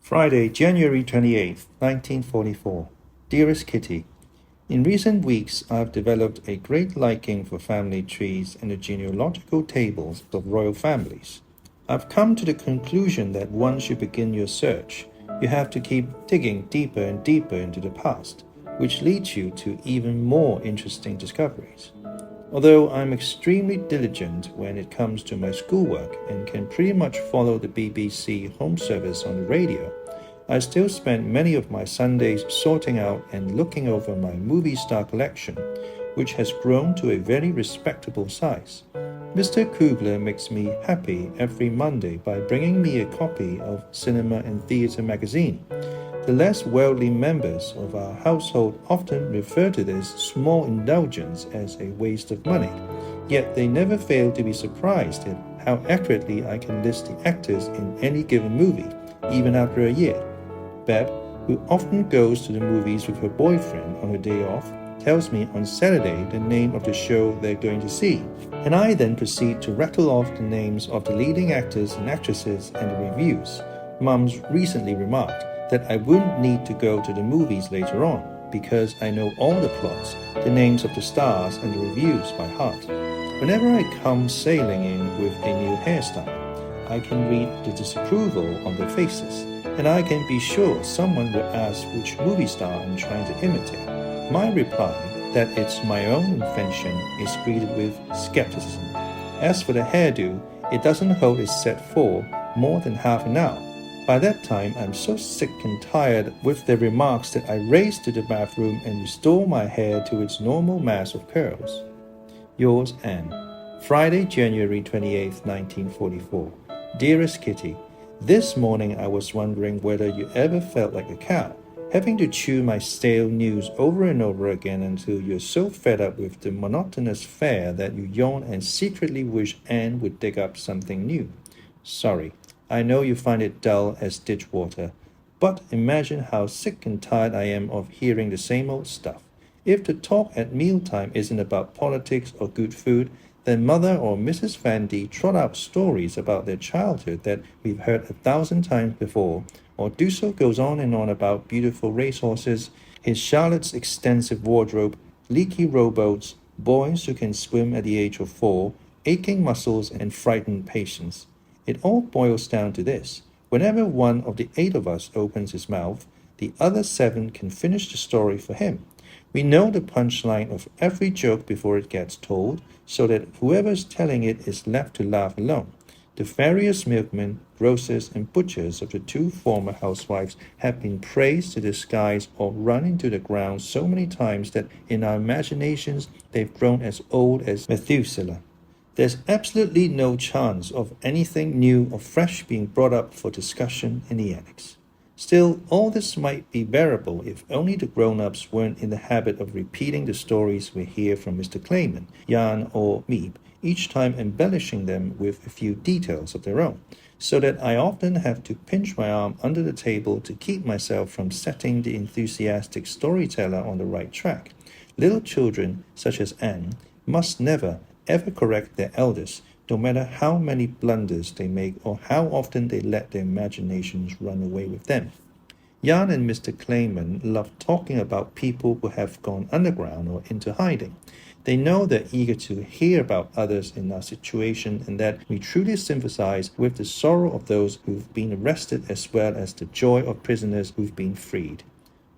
Friday, January 28th, 1944. Dearest Kitty, in recent weeks I've developed a great liking for family trees and the genealogical tables of royal families. I've come to the conclusion that once you begin your search, you have to keep digging deeper and deeper into the past, which leads you to even more interesting discoveries. Although I'm extremely diligent when it comes to my schoolwork and can pretty much follow the BBC home service on the radio, I still spend many of my Sundays sorting out and looking over my movie star collection, which has grown to a very respectable size. Mr. Kugler makes me happy every Monday by bringing me a copy of Cinema and Theatre magazine. The less worldly members of our household often refer to this small indulgence as a waste of money, yet they never fail to be surprised at how accurately I can list the actors in any given movie, even after a year. Beb, who often goes to the movies with her boyfriend on her day off, tells me on Saturday the name of the show they're going to see, and I then proceed to rattle off the names of the leading actors and actresses and the reviews. Mums recently remarked that I wouldn't need to go to the movies later on because I know all the plots, the names of the stars and the reviews by heart. Whenever I come sailing in with a new hairstyle, I can read the disapproval on their faces, and I can be sure someone will ask which movie star I'm trying to imitate. My reply, that it's my own invention, is greeted with skepticism. As for the hairdo, it doesn't hold its set for more than half an hour. By that time, I'm so sick and tired with their remarks that I race to the bathroom and restore my hair to its normal mass of curls. Yours, Anne. Friday, January 28th, 1944. Dearest Kitty, this morning I was wondering whether you ever felt like a cow, having to chew my stale news over and over again until you're so fed up with the monotonous fare that you yawn and secretly wish Anne would dig up something new. Sorry. I know you find it dull as ditch water, but imagine how sick and tired I am of hearing the same old stuff. If the talk at mealtime isn't about politics or good food, then Mother or Mrs. Vandy trot out stories about their childhood that we've heard 1,000 times before, or Dussel goes on and on about beautiful racehorses, his Charlotte's extensive wardrobe, leaky rowboats, boys who can swim at the age of 4, aching muscles and frightened patience. It all boils down to this. Whenever one of the 8 of us opens his mouth, the other 7 can finish the story for him. We know the punchline of every joke before it gets told, so that whoever's telling it is left to laugh alone. The various milkmen, grocers, and butchers of the 2 former housewives have been praised to the skies or run into the ground so many times that in our imaginations they've grown as old as Methuselah. There's absolutely no chance of anything new or fresh being brought up for discussion in the annex. Still, all this might be bearable if only the grown-ups weren't in the habit of repeating the stories we hear from Mr. Clayman, Jan, or Miep, each time embellishing them with a few details of their own, so that I often have to pinch my arm under the table to keep myself from setting the enthusiastic storyteller on the right track. Little children, such as Anne, must never ever correct their elders, no matter how many blunders they make or how often they let their imaginations run away with them. Jan and Mr. Clayman love talking about people who have gone underground or into hiding. They know they're eager to hear about others in our situation and that we truly sympathize with the sorrow of those who've been arrested as well as the joy of prisoners who've been freed.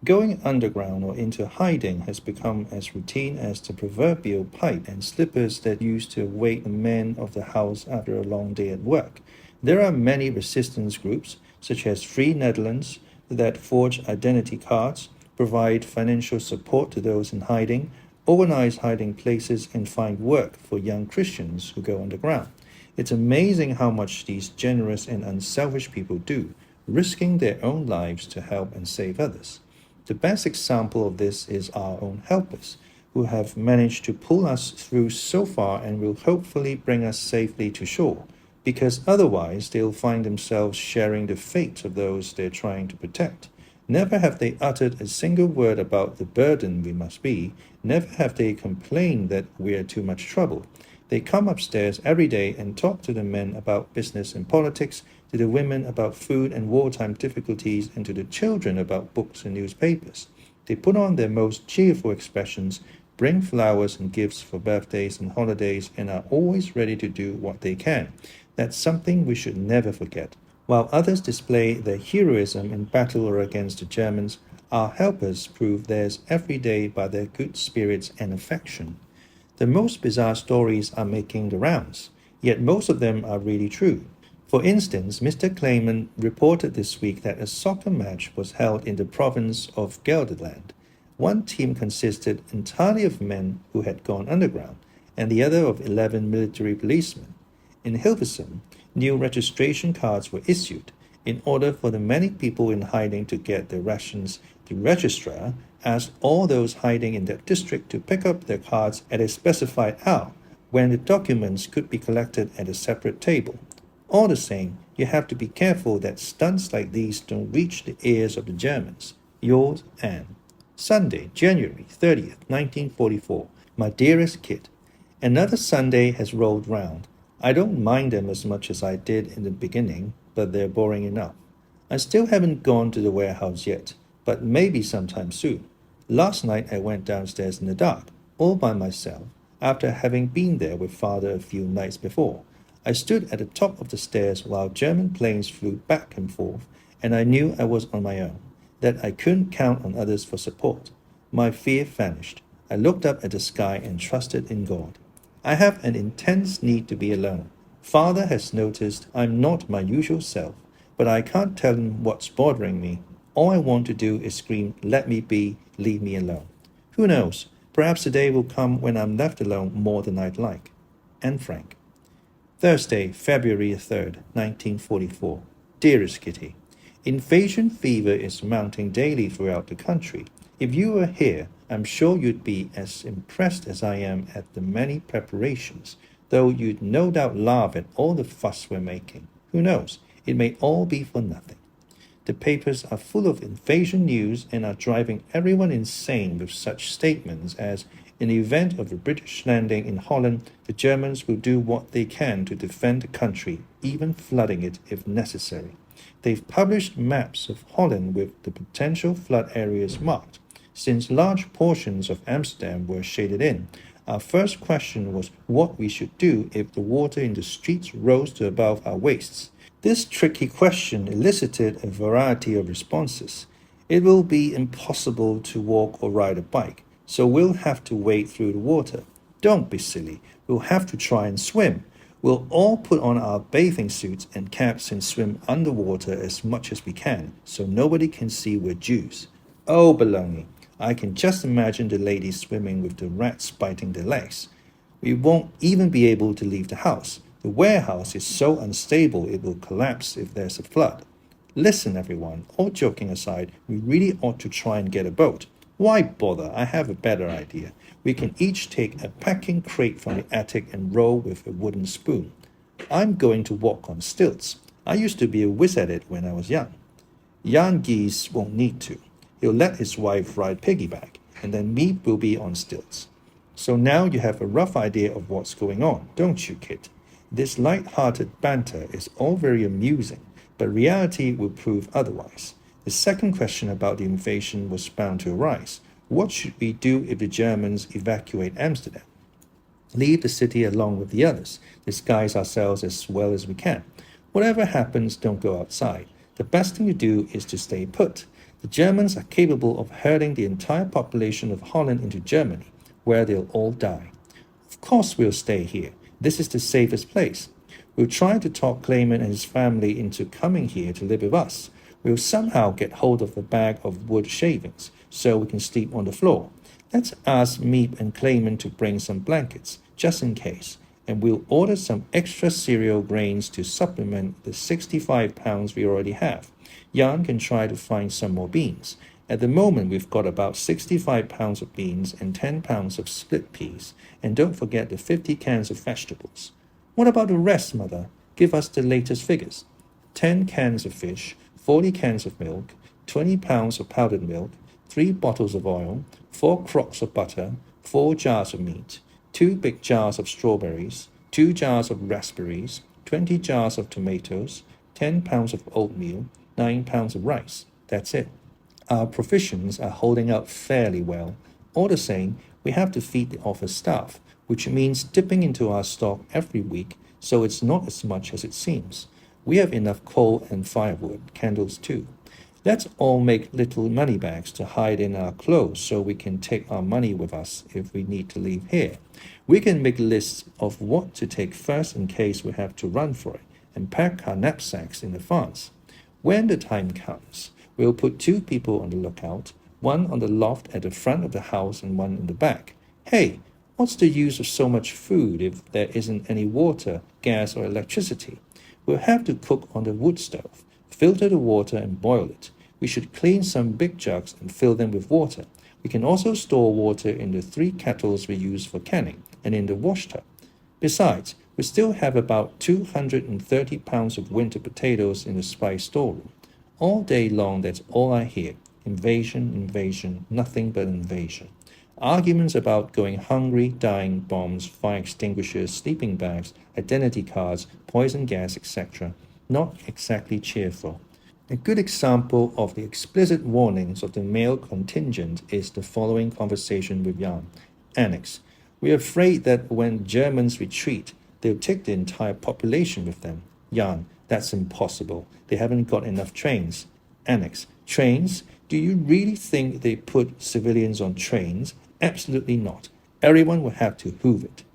Going underground or into hiding has become as routine as the proverbial pipe and slippers that used to await the man of the house after a long day at work. There are many resistance groups, such as Free Netherlands, that forge identity cards, provide financial support to those in hiding, organize hiding places, and find work for young Christians who go underground. It's amazing how much these generous and unselfish people do, risking their own lives to help and save others. The best example of this is our own helpers, who have managed to pull us through so far and will hopefully bring us safely to shore, because otherwise they'll find themselves sharing the fate of those they're trying to protect. Never have they uttered a single word about the burden we must be, never have they complained that we're too much trouble. They come upstairs every day and talk to the men about business and politics, to the women about food and wartime difficulties, and to the children about books and newspapers. They put on their most cheerful expressions, bring flowers and gifts for birthdays and holidays, and are always ready to do what they can. That's something we should never forget. While others display their heroism in battle against the Germans, our helpers prove theirs every day by their good spirits and affection. The most bizarre stories are making the rounds, yet most of them are really true. For instance, Mr. Clayman reported this week that a soccer match was held in the province of Gelderland. One team consisted entirely of men who had gone underground, and the other of 11 military policemen. In Hilversum, new registration cards were issued. In order for the many people in hiding to get their rations, the registrar asked all those hiding in that district to pick up their cards at a specified hour, when the documents could be collected at a separate table. All the same, you have to be careful that stunts like these don't reach the ears of the Germans. Yours, Anne. Sunday, January 30th, 1944. My dearest kid. Another Sunday has rolled round. I don't mind them as much as I did in the beginning, but they're boring enough. I still haven't gone to the warehouse yet, but maybe sometime soon. Last night I went downstairs in the dark, all by myself, after having been there with Father a few nights before. I stood at the top of the stairs while German planes flew back and forth, and I knew I was on my own, that I couldn't count on others for support. My fear vanished. I looked up at the sky and trusted in God. I have an intense need to be alone. Father has noticed I'm not my usual self, but I can't tell him what's bothering me. All I want to do is scream, "Let me be, leave me alone." Who knows? Perhaps the day will come when I'm left alone more than I'd like. Anne Frank. Thursday, February 3rd, 1944. Dearest Kitty, invasion fever is mounting daily throughout the country. If you were here, I'm sure you'd be as impressed as I am at the many preparations, though you'd no doubt laugh at all the fuss we're making. Who knows? It may all be for nothing. The papers are full of invasion news and are driving everyone insane with such statements as, in the event of a British landing in Holland, the Germans will do what they can to defend the country, even flooding it if necessary. They've published maps of Holland with the potential flood areas marked. Since large portions of Amsterdam were shaded in, our first question was what we should do if the water in the streets rose to above our waists. This tricky question elicited a variety of responses. It will be impossible to walk or ride a bike, so we'll have to wade through the water. Don't be silly. We'll have to try and swim. We'll all put on our bathing suits and caps and swim underwater as much as we can, so nobody can see we're Jews. Oh, baloney. I can just imagine the ladies swimming with the rats biting their legs. We won't even be able to leave the house. The warehouse is so unstable it will collapse if there's a flood. Listen, everyone, all joking aside, we really ought to try and get a boat. Why bother? I have a better idea. We can each take a packing crate from the attic and row with a wooden spoon. I'm going to walk on stilts. I used to be a whiz at it when I was young. Jan Gies won't need to. He'll let his wife ride piggyback, and then Meep will be on stilts. So now you have a rough idea of what's going on, don't you, kid? This light-hearted banter is all very amusing, but reality will prove otherwise. The second question about the invasion was bound to arise. What should we do if the Germans evacuate Amsterdam? Leave the city along with the others, disguise ourselves as well as we can. Whatever happens, don't go outside. The best thing to do is to stay put. The Germans are capable of herding the entire population of Holland into Germany, where they'll all die. Of course we'll stay here. This is the safest place. We'll try to talk Clayman and his family into coming here to live with us. We'll somehow get hold of a bag of wood shavings, so we can sleep on the floor. Let's ask Meep and Clayman to bring some blankets, just in case, and we'll order some extra cereal grains to supplement the 65 pounds we already have. Jan can try to find some more beans. At the moment, we've got about 65 pounds of beans and 10 pounds of split peas, and don't forget the 50 cans of vegetables. What about the rest, Mother? Give us the latest figures. 10 cans of fish, 40 cans of milk, 20 pounds of powdered milk, 3 bottles of oil, 4 crocks of butter, 4 jars of meat, 2 big jars of strawberries, 2 jars of raspberries, 20 jars of tomatoes, 10 pounds of oatmeal, 9 pounds of rice. That's it. Our provisions are holding up fairly well. All the same, we have to feed the office staff, which means dipping into our stock every week, so it's not as much as it seems. We have enough coal and firewood, candles too. Let's all make little money bags to hide in our clothes so we can take our money with us if we need to leave here. We can make lists of what to take first in case we have to run for it, and pack our knapsacks in advance. When the time comes, we'll put 2 people on the lookout, one on the loft at the front of the house and one in the back. Hey, what's the use of so much food if there isn't any water, gas, or electricity? We'll have to cook on the wood stove, filter the water and boil it. We should clean some big jugs and fill them with water. We can also store water in the 3 kettles we use for canning and in the wash tub. Besides, we still have about 230 pounds of winter potatoes in the spice storeroom. All day long, that's all I hear. Invasion, invasion, nothing but invasion. Arguments about going hungry, dying, bombs, fire extinguishers, sleeping bags, identity cards, poison gas, etc. Not exactly cheerful. A good example of the explicit warnings of the male contingent is the following conversation with Jan. Annex. We're afraid that when Germans retreat, they'll take the entire population with them. Jan. That's impossible. They haven't got enough trains. Annex. Trains? Do you really think they put civilians on trains? Absolutely not. Everyone will have to hoof it.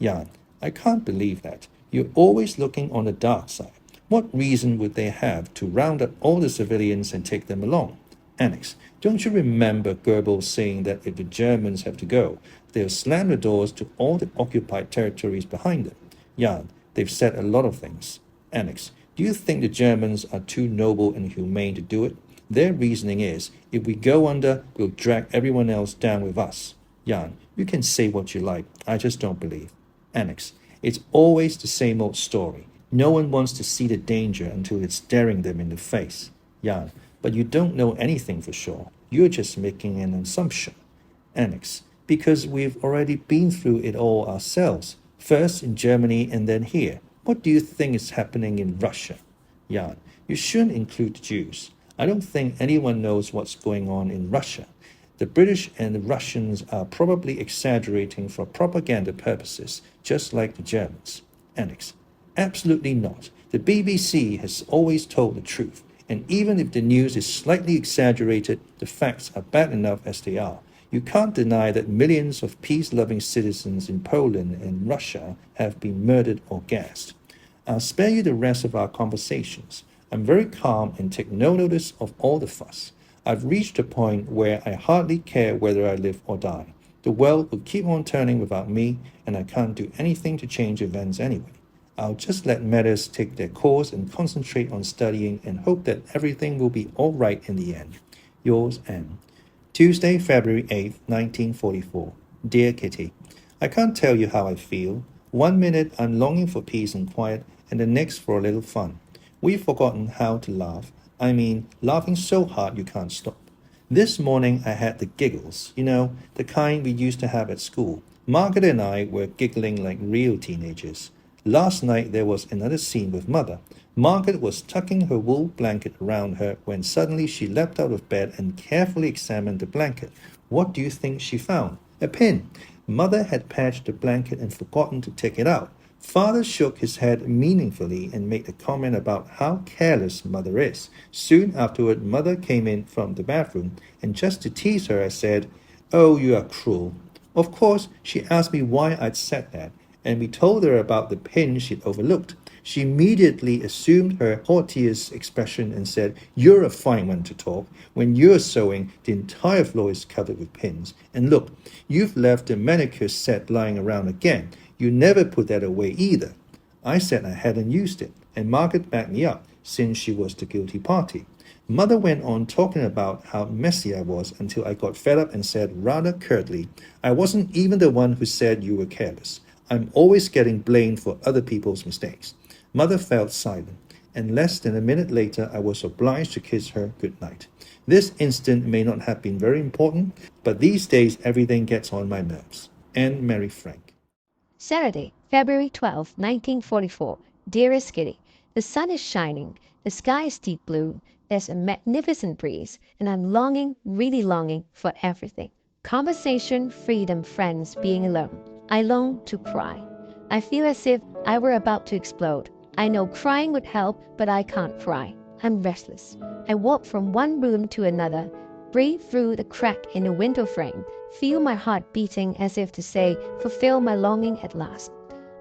Jan. I can't believe that. You're always looking on the dark side. What reason would they have to round up all the civilians and take them along? Annex. Don't you remember Goebbels saying that if the Germans have to go, they'll slam the doors to all the occupied territories behind them? Jan. They've said a lot of things. Annex. Do you think the Germans are too noble and humane to do it? Their reasoning is, if we go under, we'll drag everyone else down with us. Jan. You can say what you like. I just don't believe. Annex. It's always the same old story. No one wants to see the danger until it's staring them in the face. Jan. But you don't know anything for sure. You're just making an assumption. Annex. Because we've already been through it all ourselves. First in Germany and then here. What do you think is happening in Russia? Jan. You shouldn't include the Jews. I don't think anyone knows what's going on in Russia. The British and the Russians are probably exaggerating for propaganda purposes, just like the Germans. Annex. Absolutely not. The BBC has always told the truth, and even if the news is slightly exaggerated, the facts are bad enough as they are. You can't deny that millions of peace-loving citizens in Poland and Russia have been murdered or gassed. I'll spare you the rest of our conversations. I'm very calm and take no notice of all the fuss. I've reached a point where I hardly care whether I live or die. The world will keep on turning without me, and I can't do anything to change events anyway. I'll just let matters take their course and concentrate on studying and hope that everything will be all right in the end. Yours, Anne. Tuesday, February 8th, 1944. Dear Kitty, I can't tell you how I feel. 1 minute I'm longing for peace and quiet, and the next for a little fun. We've forgotten how to laugh. I mean, laughing so hard you can't stop. This morning I had the giggles, you know, the kind we used to have at school. Margaret and I were giggling like real teenagers. Last night there was another scene with Mother. Margaret was tucking her wool blanket around her when suddenly she leapt out of bed and carefully examined the blanket. What do you think she found? A pin. Mother had patched the blanket and forgotten to take it out. Father shook his head meaningfully and made a comment about how careless Mother is. Soon afterward, Mother came in from the bathroom, and just to tease her, I said, "Oh, you are cruel." Of course, she asked me why I'd said that, and we told her about the pin she'd overlooked. She immediately assumed her haughtiest expression and said, "You're a fine one to talk. When you're sewing, the entire floor is covered with pins. And look, you've left the manicure set lying around again. You never put that away either." I said I hadn't used it, and Margaret backed me up, since she was the guilty party. Mother went on talking about how messy I was until I got fed up and said rather curtly, "I wasn't even the one who said you were careless. I'm always getting blamed for other people's mistakes." Mother fell silent, and less than a minute later I was obliged to kiss her goodnight. This incident may not have been very important, but these days everything gets on my nerves. And Mary Frank. Saturday, February 12, 1944. Dearest Kitty, the sun is shining, the sky is deep blue, there's a magnificent breeze, and I'm longing, really longing for everything. Conversation, freedom, friends, being alone. I long to cry. I feel as if I were about to explode. I know crying would help, but I can't cry. I'm restless. I walk from one room to another, breathe through the crack in the window frame, feel my heart beating as if to say, fulfill my longing at last.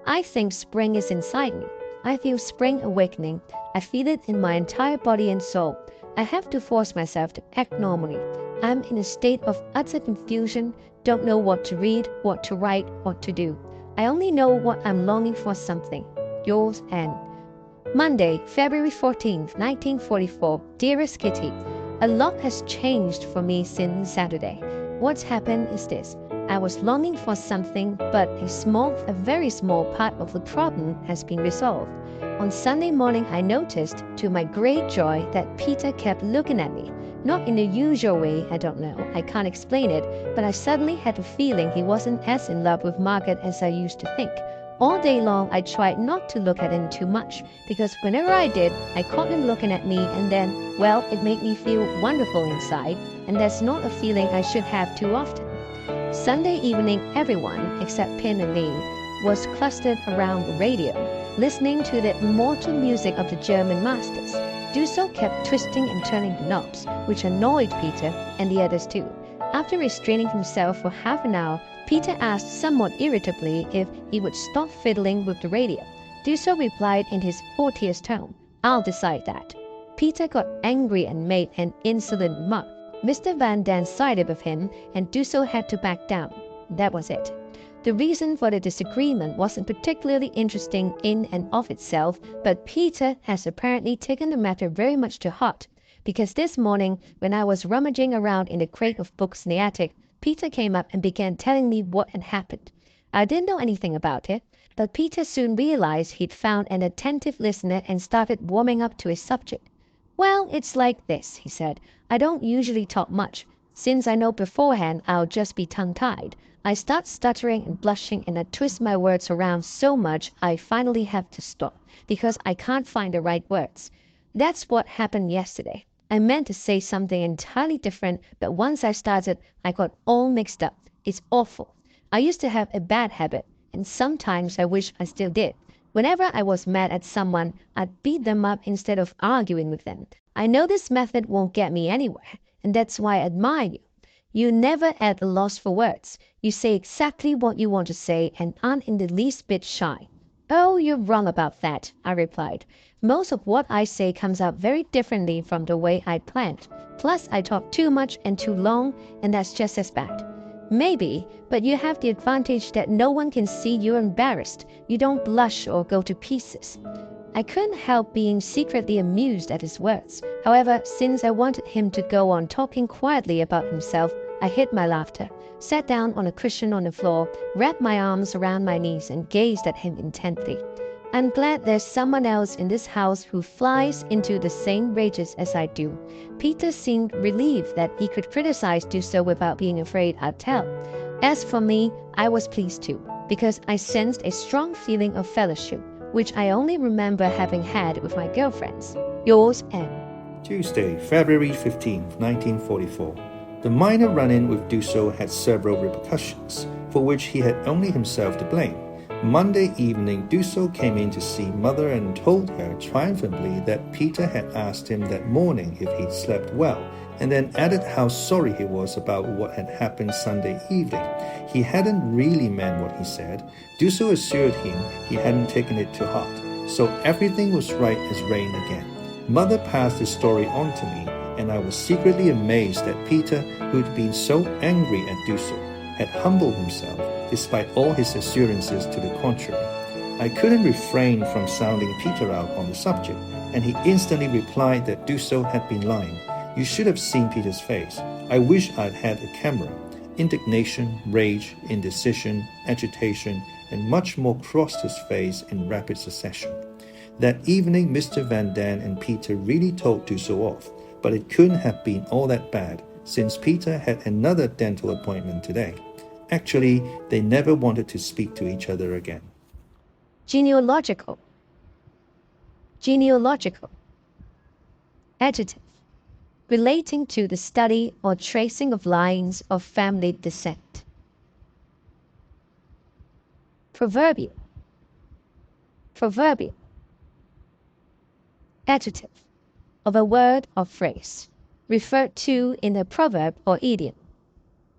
I think spring is inside me. I feel spring awakening. I feel it in my entire body and soul. I have to force myself to act normally. I'm in a state of utter confusion, don't know what to read, what to write, what to do. I only know what I'm longing for something. Yours, Anne. Monday, February 14th, 1944. Dearest Kitty, a lot has changed for me since Saturday. What's happened is this. I was longing for something, but a very small part of the problem has been resolved. On Sunday morning, I noticed, to my great joy, that Peter kept looking at me. Not in the usual way, I don't know, I can't explain it, but I suddenly had a feeling he wasn't as in love with Margaret as I used to think. All day long, I tried not to look at him too much, because whenever I did, I caught him looking at me, and then, well, it made me feel wonderful inside, and that's not a feeling I should have too often. Sunday evening, everyone, except Pin and me, was clustered around the radio, listening to the immortal music of the German masters. Dusso kept twisting and turning the knobs, which annoyed Peter and the others too. After restraining himself for half an hour, Peter asked somewhat irritably if he would stop fiddling with the radio. Dusso replied in his fortiest tone, I'll decide that. Peter got angry and made an insolent remark. Mr. Van Daan sided with him, and Dusso had to back down. That was it. The reason for the disagreement wasn't particularly interesting in and of itself, but Peter has apparently taken the matter very much to heart, because this morning, when I was rummaging around in the crate of books in the attic, Peter came up and began telling me what had happened. I didn't know anything about it, but Peter soon realized he'd found an attentive listener and started warming up to his subject. Well, it's like this, he said. I don't usually talk much. Since I know beforehand I'll just be tongue-tied, I start stuttering and blushing, and I twist my words around so much I finally have to stop, because I can't find the right words. That's what happened yesterday. I meant to say something entirely different, but once I started, I got all mixed up. It's awful. I used to have a bad habit, and sometimes I wish I still did. Whenever I was mad at someone, I'd beat them up instead of arguing with them. I know this method won't get me anywhere, and that's why I admire you. You never at a loss for words. You say exactly what you want to say and aren't in the least bit shy. Oh, you're wrong about that, I replied. Most of what I say comes out very differently from the way I'd planned. Plus, I talk too much and too long, and that's just as bad. Maybe, but you have the advantage that no one can see you're embarrassed. You don't blush or go to pieces. I couldn't help being secretly amused at his words. However, since I wanted him to go on talking quietly about himself, I hid my laughter, sat down on a cushion on the floor, wrapped my arms around my knees, and gazed at him intently. I'm glad there's someone else in this house who flies into the same rages as I do. Peter seemed relieved that he could criticize Dusso without being afraid I'd tell. As for me, I was pleased too, because I sensed a strong feeling of fellowship, which I only remember having had with my girlfriends. Yours, Anne. Tuesday, February 15th, 1944. The minor run-in with Dusso had several repercussions, for which he had only himself to blame. Monday evening, Dusso came in to see Mother and told her triumphantly that Peter had asked him that morning if he'd slept well, and then added how sorry he was about what had happened Sunday evening. He hadn't really meant what he said. Dusso assured him he hadn't taken it to heart, so everything was right as rain again. Mother passed the story on to me, and I was secretly amazed that Peter, who'd been so angry at Dusso, had humbled himself despite all his assurances to the contrary. I couldn't refrain from sounding Peter out on the subject, and he instantly replied that Dusso had been lying. You should have seen Peter's face. I wish I'd had a camera. Indignation, rage, indecision, agitation, and much more crossed his face in rapid succession. That evening, Mr. Van Daan and Peter really told Dusso off, but it couldn't have been all that bad, since Peter had another dental appointment today. Actually, they never wanted to speak to each other again. Genealogical. Genealogical. Adjective. Relating to the study or tracing of lines of family descent. Proverbial. Proverbial. Adjective. Of a word or phrase, referred to in a proverb or idiom.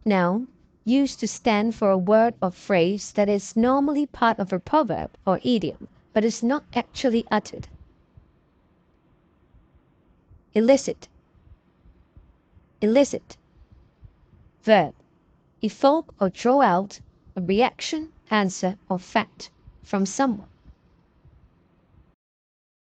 Noun, used to stand for a word or phrase that is normally part of a proverb or idiom, but is not actually uttered. Elicit. Elicit. Verb. Evoke or draw out a reaction, answer, or fact from someone.